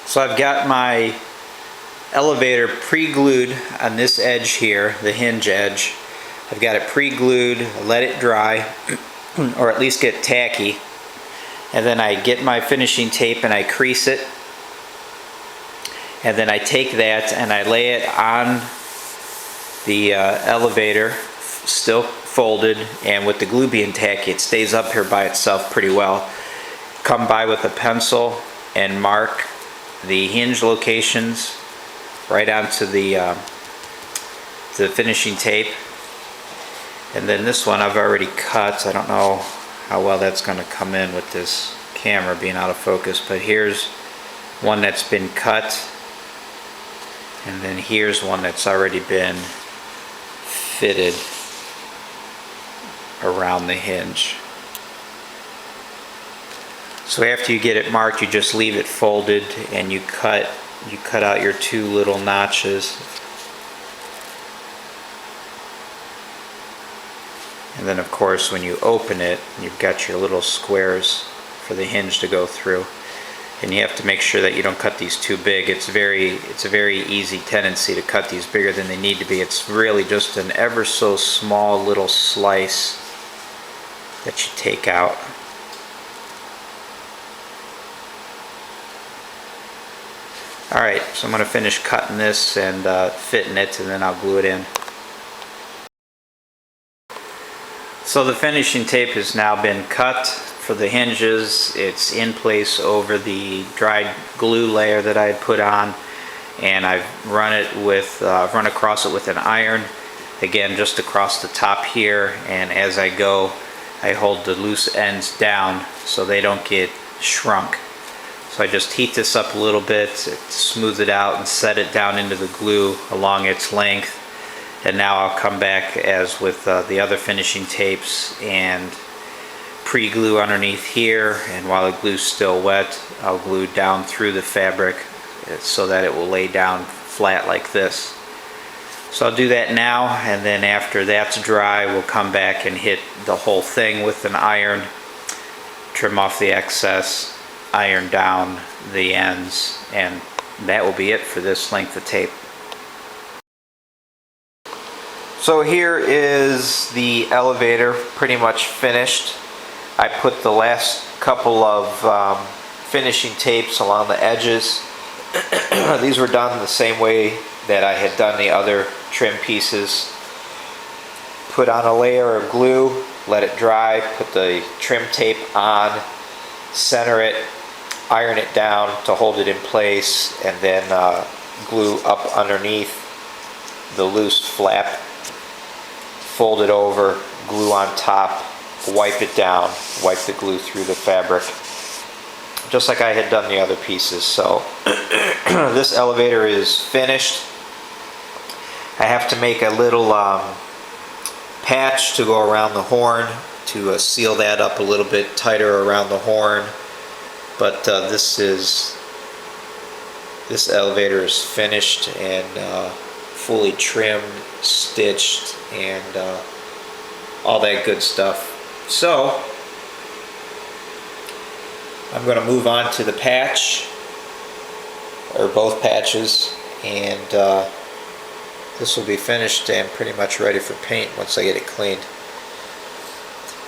So I've got my elevator pre-glued on this edge here, the hinge edge. I've got it pre-glued, let it dry, or at least get tacky. And then I get my finishing tape and I crease it. And then I take that and I lay it on the elevator, still folded, and with the glue being tacky, it stays up here by itself pretty well. Come by with a pencil and mark the hinge locations right onto the finishing tape. And then this one I've already cut. I don't know how well that's going to come in with this camera being out of focus, but here's one that's been cut, and then here's one that's already been fitted around the hinge. So after you get it marked, you just leave it folded and you cut out your two little notches. And then of course when you open it, you've got your little squares for the hinge to go through. And you have to make sure that you don't cut these too big. It's a very easy tendency to cut these bigger than they need to be. It's really just an ever so small little slice that you take out. Alright, so I'm going to finish cutting this and fitting it, and then I'll glue it in. So the finishing tape has now been cut for the hinges. It's in place over the dried glue layer that I had put on, and I've run across it with an iron, again just across the top here, and as I go I hold the loose ends down so they don't get shrunk. So I just heat this up a little bit, smooth it out, and set it down into the glue along its length. And now I'll come back as with the other finishing tapes and pre-glue underneath here, and while the glue's still wet, I'll glue down through the fabric so that it will lay down flat like this. So I'll do that now, and then after that's dry, we'll come back and hit the whole thing with an iron, trim off the excess, iron down the ends, and that will be it for this length of tape. So here is the elevator pretty much finished. I put the last couple of finishing tapes along the edges. These were done the same way that I had done the other trim pieces. Put on a layer of glue, let it dry, put the trim tape on, center it, iron it down to hold it in place, and then glue up underneath the loose flap, fold it over, glue on top, wipe it down, wipe the glue through the fabric, just like I had done the other pieces. So this elevator is finished. I have to make a little patch to go around the horn to seal that up a little bit tighter around the horn. But this elevator is finished and fully trimmed, stitched, and all that good stuff. So I'm going to move on to the patch, or both patches, and this will be finished and pretty much ready for paint once I get it cleaned.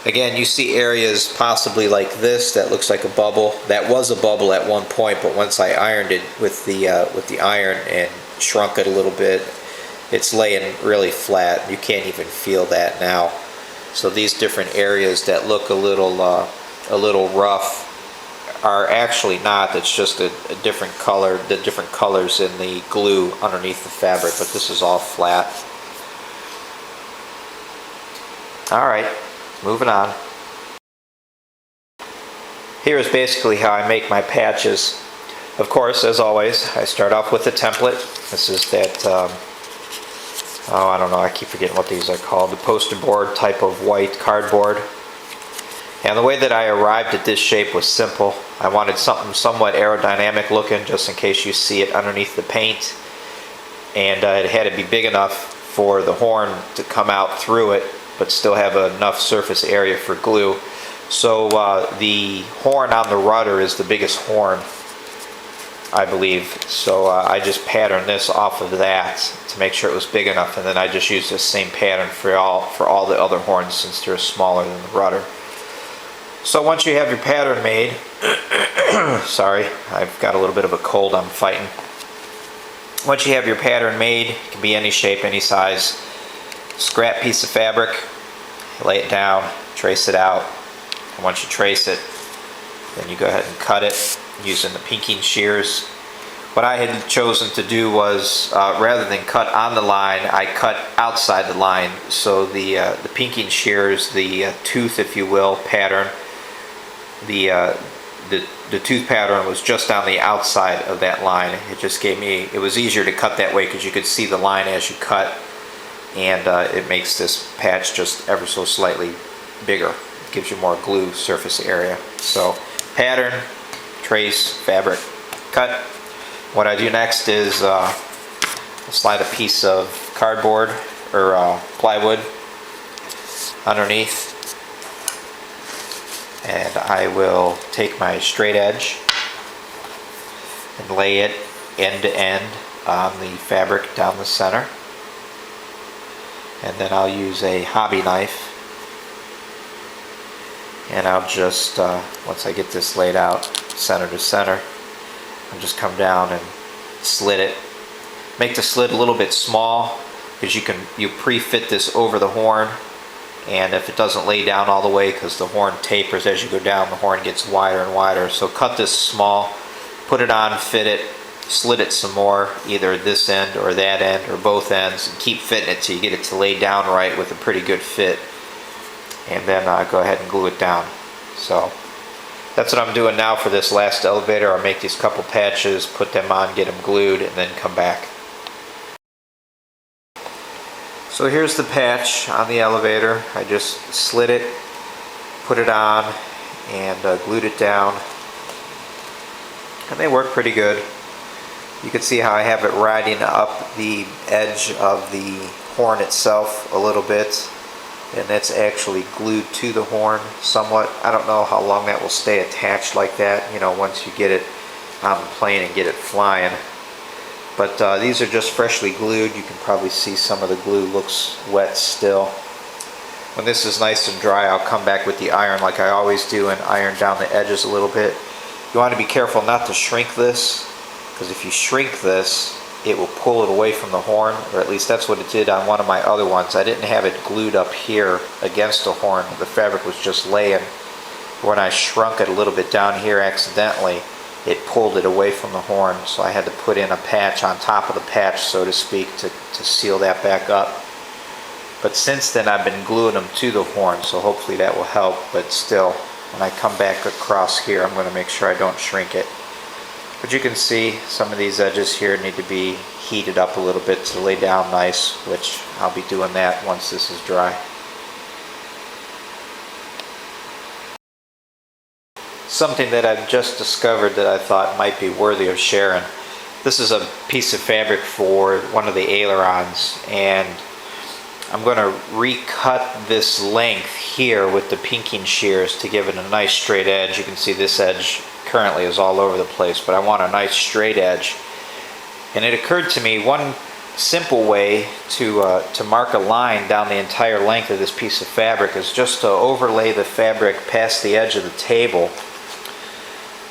Again, you see areas possibly like this that looks like a bubble. That was a bubble at one point, but once I ironed it with the iron and shrunk it a little bit, it's laying really flat. You can't even feel that now. So these different areas that look a little rough are actually not. It's just a different color, the different colors in the glue underneath the fabric, but this is all flat. Alright, moving on. Here is basically how I make my patches. Of course, as always, I start off with a template. This is that, oh, I don't know, I keep forgetting what these are called, the poster board type of white cardboard. And the way that I arrived at this shape was simple. I wanted something somewhat aerodynamic looking, just in case you see it underneath the paint. And it had to be big enough for the horn to come out through it, but still have enough surface area for glue. So the horn on the rudder is the biggest horn. I believe. So I just patterned this off of that to make sure it was big enough, and then I just used this same pattern for all the other horns since they're smaller than the rudder. So once you have your pattern made, sorry, I've got a little bit of a cold I'm fighting. Once you have your pattern made, it can be any shape, any size. Scrap piece of fabric, lay it down, trace it out, and once you trace it, then you go ahead and cut it using the pinking shears. What I had chosen to do was, rather than cut on the line, I cut outside the line. So the pinking shears, the tooth, if you will, pattern, the tooth pattern was just on the outside of that line. It just gave me, it was easier to cut that way because you could see the line as you cut, and it makes this patch just ever so slightly bigger. It gives you more glue surface area. So pattern, trace, fabric, cut. What I do next is slide a piece of cardboard or plywood underneath, and I will take my straight edge and lay it end to end on the fabric down the center, and then I'll use a hobby knife, and I'll just once I get this laid out center to center, I'll just come down and slit it. Make the slit a little bit small because you pre-fit this over the horn, and if it doesn't lay down all the way, because the horn tapers as you go down, the horn gets wider and wider. So cut this small, put it on, fit it, slit it some more, either this end or that end or both ends, and keep fitting it till you get it to lay down right with a pretty good fit, and then go ahead and glue it down. So that's what I'm doing now for this last elevator. I'll make these couple patches, put them on, get them glued, and then come back. So here's the patch on the elevator. I just slid it, put it on, and glued it down, and they work pretty good. You can see how I have it riding up the edge of the horn itself a little bit, and that's actually glued to the horn somewhat. I don't know how long that will stay attached like that, you know, once you get it on the plane and get it flying. But these are just freshly glued. You can probably see some of the glue looks wet still. When this is nice and dry, I'll come back with the iron like I always do and iron down the edges a little bit. You want to be careful not to shrink this, because if you shrink this, it will pull it away from the horn, or at least that's what it did on one of my other ones. I didn't have it glued up here against the horn. The fabric was just laying. When I shrunk it a little bit down here accidentally, it pulled it away from the horn, so I had to put in a patch on top of the patch, so to speak, to seal that back up. But since then I've been gluing them to the horn, so hopefully that will help. But still, when I come back across here, I'm going to make sure I don't shrink it. But you can see some of these edges here need to be heated up a little bit to lay down nice, which I'll be doing that once this is dry. Something that I've just discovered that I thought might be worthy of sharing. This is a piece of fabric for one of the ailerons, and I'm going to recut this length here with the pinking shears to give it a nice straight edge. You can see this edge currently is all over the place, but I want a nice straight edge. And it occurred to me one simple way to mark a line down the entire length of this piece of fabric is just to overlay the fabric past the edge of the table,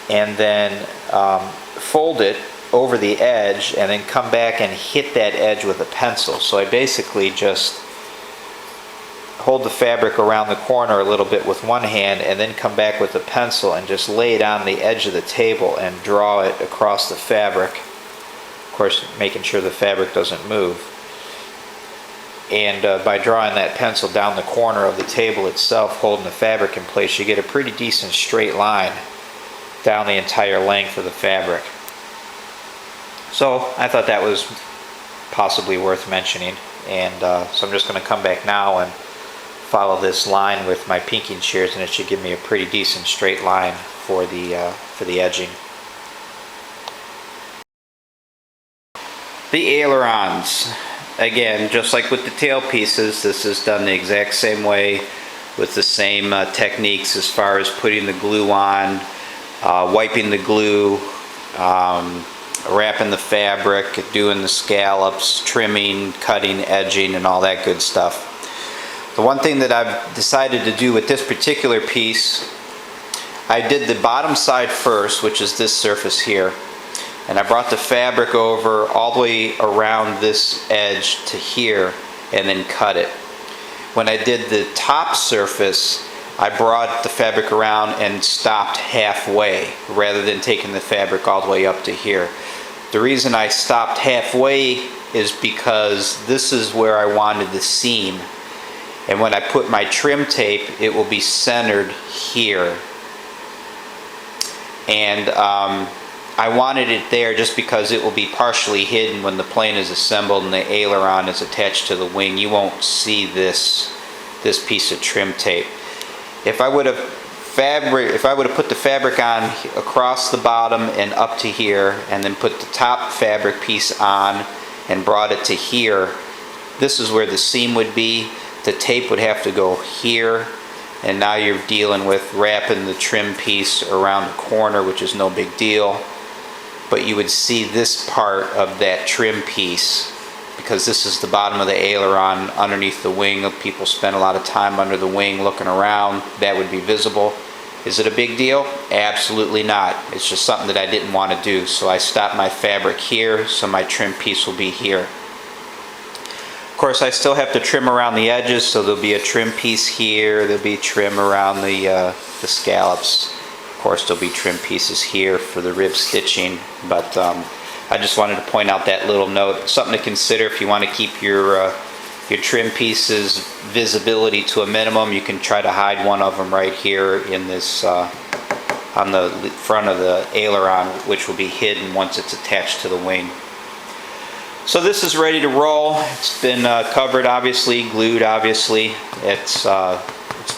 and then fold it over the edge, and then come back and hit that edge with a pencil. So I basically just hold the fabric around the corner a little bit with one hand, and then come back with a pencil and just lay it on the edge of the table and draw it across the fabric. Of course, making sure the fabric doesn't move. And by drawing that pencil down the corner of the table itself, holding the fabric in place, you get a pretty decent straight line down the entire length of the fabric. So I thought that was possibly worth mentioning, and so I'm just going to come back now and follow this line with my pinking shears, and it should give me a pretty decent straight line for the edging. The ailerons, again, just like with the tail pieces, this is done the exact same way with the same techniques as far as putting the glue on, wiping the glue wrapping the fabric, doing the scallops, trimming, cutting, edging, and all that good stuff. The one thing that I've decided to do with this particular piece, I did the bottom side first, which is this surface here, and I brought the fabric over all the way around this edge to here and then cut it. When I did the top surface, I brought the fabric around and stopped halfway rather than taking the fabric all the way up to here. The reason I stopped halfway is because this is where I wanted the seam, and when I put my trim tape, it will be centered here. And I wanted it there just because it will be partially hidden when the plane is assembled and the aileron is attached to the wing. You won't see this piece of trim tape. If I would have put the fabric on across the bottom and up to here, and then put the top fabric piece on and brought it to here, this is where the seam would be. The tape would have to go here, and now you're dealing with wrapping the trim piece around the corner, which is no big deal. But you would see this part of that trim piece, because this is the bottom of the aileron underneath the wing. People spend a lot of time under the wing looking around. That would be visible. Is it a big deal? Absolutely not. It's just something that I didn't want to do. So I stopped my fabric here, so my trim piece will be here. Of course, I still have to trim around the edges, so there'll be a trim piece here. There'll be trim around the scallops. Of course, there'll be trim pieces here for the rib stitching. But I just wanted to point out that little note. Something to consider if you want to keep your trim pieces visibility to a minimum. You can try to hide one of them right here in this on the front of the aileron, which will be hidden once it's attached to the wing. So this is ready to roll. It's been covered, obviously, glued, obviously. It's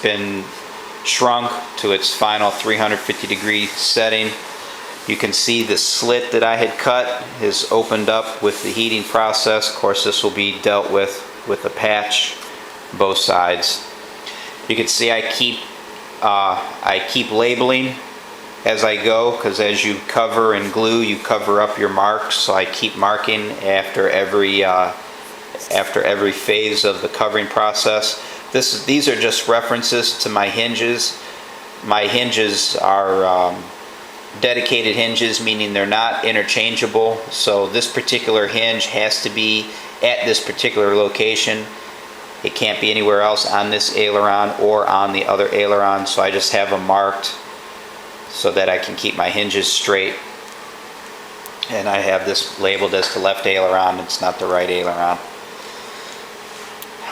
been shrunk to its final 350-degree setting. You can see the slit that I had cut is opened up with the heating process. Of course, this will be dealt with a patch, both sides. You can see I keep labeling as I go, because as you cover and glue, you cover up your marks. So I keep marking after every phase of the covering process. These are just references to my hinges. My hinges are dedicated hinges, meaning they're not interchangeable. So this particular hinge has to be at this particular location. It can't be anywhere else on this aileron or on the other aileron. So I just have them marked so that I can keep my hinges straight. And I have this labeled as the left aileron. It's not the right aileron.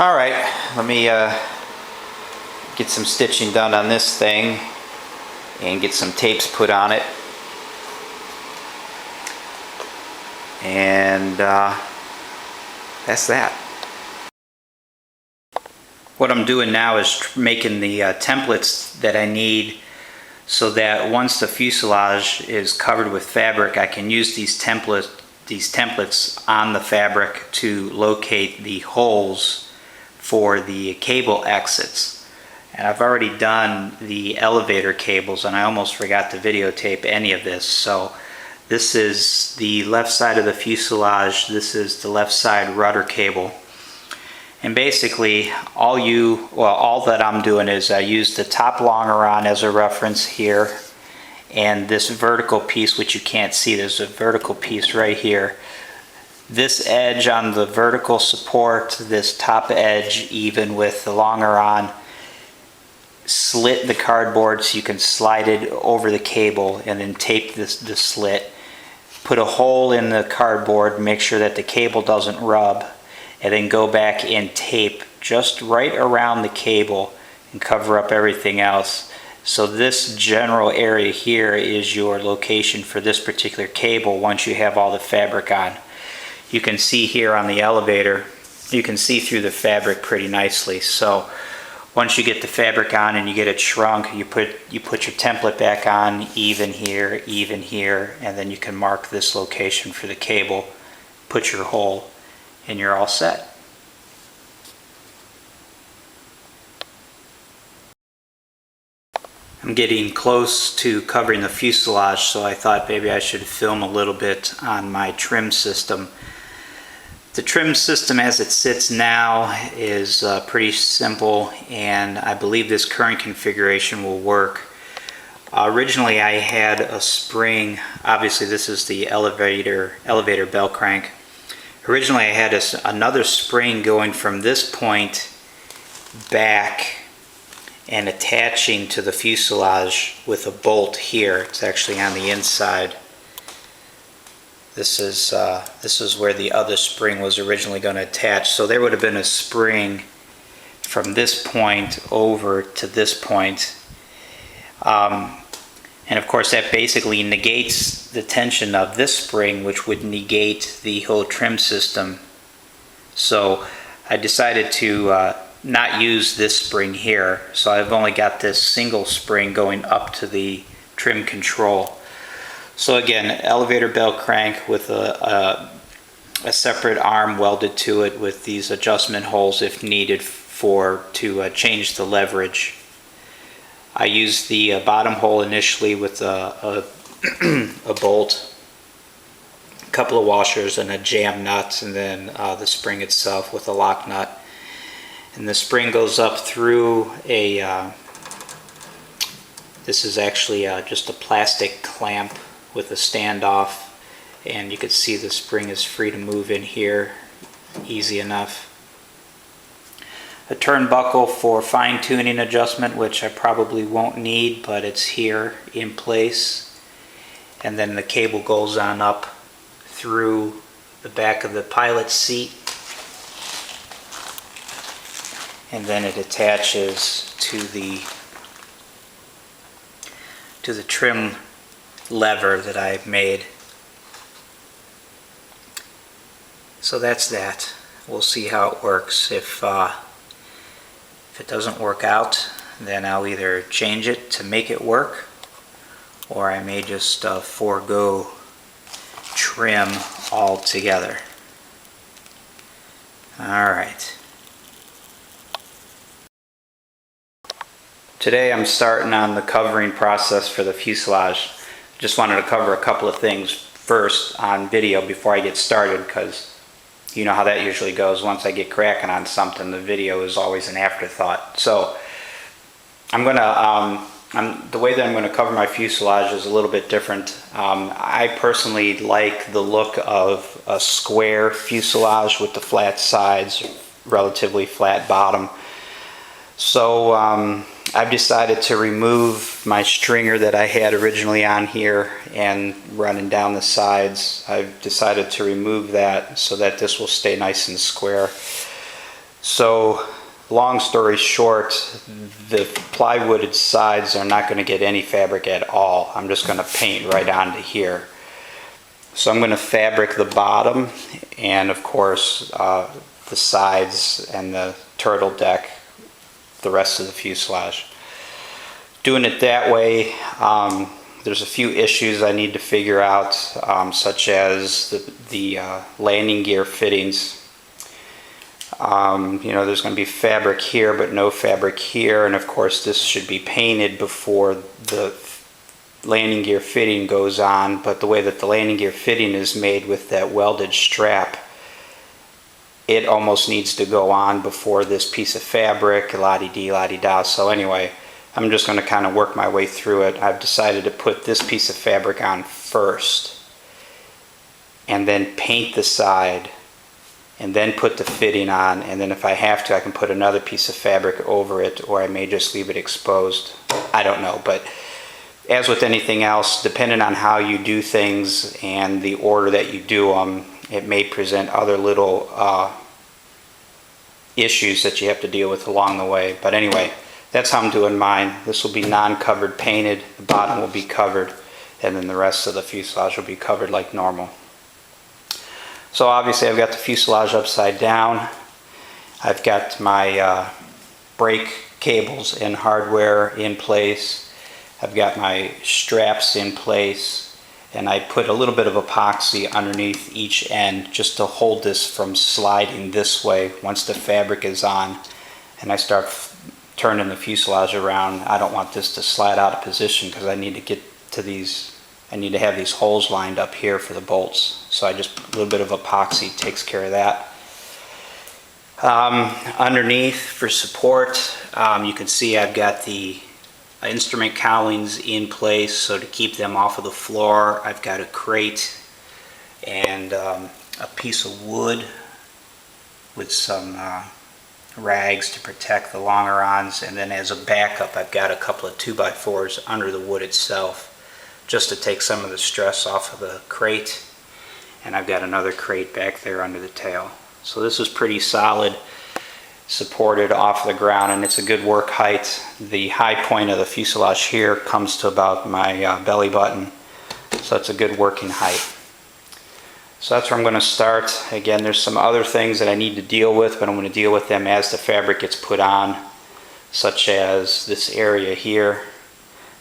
Alright, let me get some stitching done on this thing and get some tapes put on it. And that's that. What I'm doing now is making the templates that I need, so that once the fuselage is covered with fabric, I can use these templates on the fabric to locate the holes for the cable exits. And I've already done the elevator cables, and I almost forgot to videotape any of this. So this is the left side of the fuselage, this is the left side rudder cable. And basically all that I'm doing is I use the top longeron as a reference here, and this vertical piece, which you can't see, there's a vertical piece right here. This edge on the vertical support, this top edge even with the longeron, slit the cardboard so you can slide it over the cable, and then tape the slit. Put a hole in the cardboard, make sure that the cable doesn't rub, and then go back and tape just right around the cable and cover up everything else. So this general area here is your location for this particular cable once you have all the fabric on. You can see here on the elevator, you can see through the fabric pretty nicely. So once you get the fabric on and you get it shrunk, you put your template back on, even here, and then you can mark this location for the cable, put your hole, and you're all set. I'm getting close to covering the fuselage, so I thought maybe I should film a little bit on my trim system. The trim system as it sits now is pretty simple, and I believe this current configuration will work. Originally I had a spring, obviously this is the elevator bell crank. Originally I had another spring going from this point back and attaching to the fuselage with a bolt here. It's actually on the inside. This is where the other spring was originally going to attach. So there would have been a spring from this point over to this point. And of course that basically negates the tension of this spring, which would negate the whole trim system. So I decided to not use this spring here, so I've only got this single spring going up to the trim control. So again, elevator bell crank with a separate arm welded to it with these adjustment holes if needed to change the leverage. I used the bottom hole initially with a bolt, a couple of washers and a jam nut, and then the spring itself with a lock nut. And the spring goes up through this is actually just a plastic clamp with a standoff, and you can see the spring is free to move in here easy enough. A turnbuckle for fine-tuning adjustment, which I probably won't need, but it's here in place. And then the cable goes on up through the back of the pilot's seat, and then it attaches to the trim lever that I've made. So that's that. We'll see how it works. If it doesn't work out, then I'll either change it to make it work, or I may just forego trim altogether. Alright. Today I'm starting on the covering process for the fuselage. Just wanted to cover a couple of things first on video before I get started, because you know how that usually goes. Once I get cracking on something, the video is always an afterthought. So I'm gonna the way that I'm going to cover my fuselage is a little bit different. I personally like the look of a square fuselage with the flat sides, relatively flat bottom. So I've decided to remove my stringer that I had originally on here and running down the sides. I've decided to remove that so that this will stay nice and square. So long story short, the plywooded sides are not going to get any fabric at all. I'm just going to paint right onto here. So I'm going to fabric the bottom and of course the sides and the turtle deck, the rest of the fuselage. Doing it that way, there's a few issues I need to figure out, such as the landing gear fittings. You know, there's going to be fabric here but no fabric here, and of course this should be painted before the landing gear fitting goes on, but the way that the landing gear fitting is made with that welded strap, it almost needs to go on before this piece of fabric, la-di-dee, la-di-da. So anyway, I'm just going to kind of work my way through it. I've decided to put this piece of fabric on first and then paint the side and then put the fitting on, and then if I have to I can put another piece of fabric over it, or I may just leave it exposed. I don't know, but as with anything else, depending on how you do things and the order that you do them, it may present other little issues that you have to deal with along the way. But anyway, that's how I'm doing mine. This will be non-covered painted, the bottom will be covered, and then the rest of the fuselage will be covered like normal. So obviously I've got the fuselage upside down. I've got my brake cables and hardware in place. I've got my straps in place, and I put a little bit of epoxy underneath each end just to hold this from sliding this way once the fabric is on and I start turning the fuselage around, I don't want this to slide out of position because I need to get to these, I need to have these holes lined up here for the bolts. So I just, a little bit of epoxy takes care of that. Underneath for support, you can see I've got the instrument cowlings in place, so to keep them off of the floor, I've got a crate and a piece of wood with some rags to protect the longerons, and then as a backup I've got a couple of 2x4s under the wood itself just to take some of the stress off of the crate, and I've got another crate back there under the tail. So this is pretty solid, supported off the ground, and it's a good work height. The high point of the fuselage here comes to about my belly button, so it's a good working height. So that's where I'm going to start. Again, there's some other things that I need to deal with, but I'm going to deal with them as the fabric gets put on, such as this area here.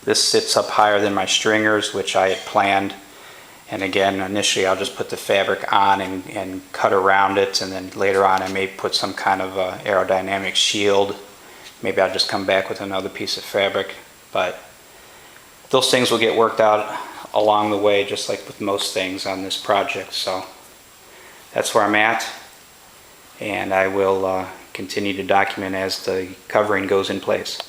This sits up higher than my stringers, which I had planned. And again, initially I'll just put the fabric on and cut around it, and then later on I may put some kind of aerodynamic shield. Maybe I'll just come back with another piece of fabric, but those things will get worked out along the way, just like with most things on this project. So that's where I'm at, and I will continue to document as the covering goes in place.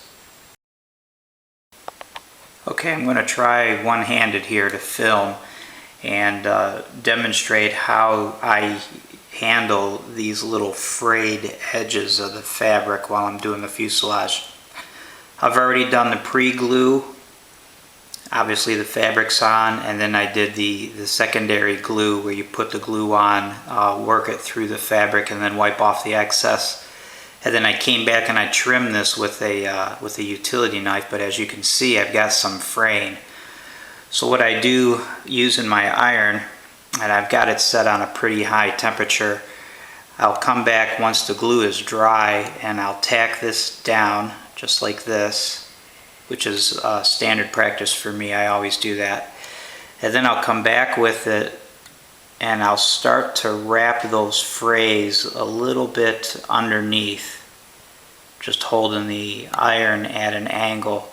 Okay, I'm going to try one-handed here to film and demonstrate how I handle these little frayed edges of the fabric while I'm doing the fuselage. I've already done the pre-glue. Obviously the fabric's on, and then I did the secondary glue where you put the glue on, work it through the fabric, and then wipe off the excess. And then I came back and I trimmed this with a utility knife, but as you can see I've got some fraying. So what I do using my iron, and I've got it set on a pretty high temperature, I'll come back once the glue is dry and I'll tack this down just like this, which is standard practice for me. I always do that. And then I'll come back with it and I'll start to wrap those frays a little bit underneath, just holding the iron at an angle.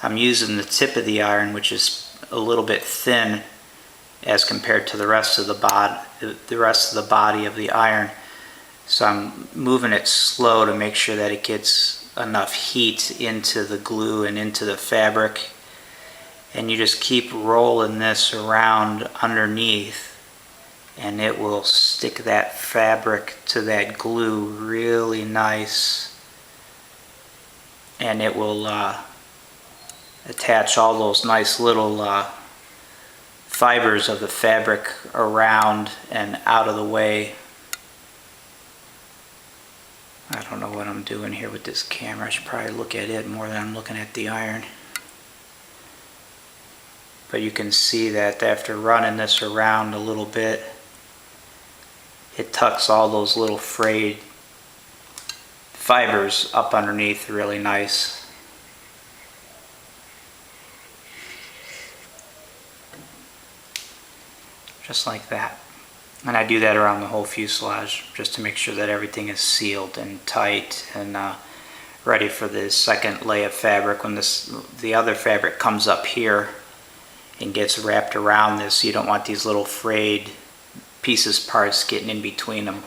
I'm using the tip of the iron, which is a little bit thin as compared to the rest of the body of the iron. So I'm moving it slow to make sure that it gets enough heat into the glue and into the fabric. And you just keep rolling this around underneath, and it will stick that fabric to that glue really nice, and it will attach all those nice little fibers of the fabric around and out of the way. I don't know what I'm doing here with this camera. I should probably look at it more than I'm looking at the iron. But you can see that after running this around a little bit, it tucks all those little frayed fibers up underneath really nice. Just like that. And I do that around the whole fuselage just to make sure that everything is sealed and tight and ready for the second lay of fabric. When the other fabric comes up here and gets wrapped around this, you don't want these little frayed parts getting in between them.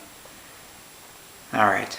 Alright,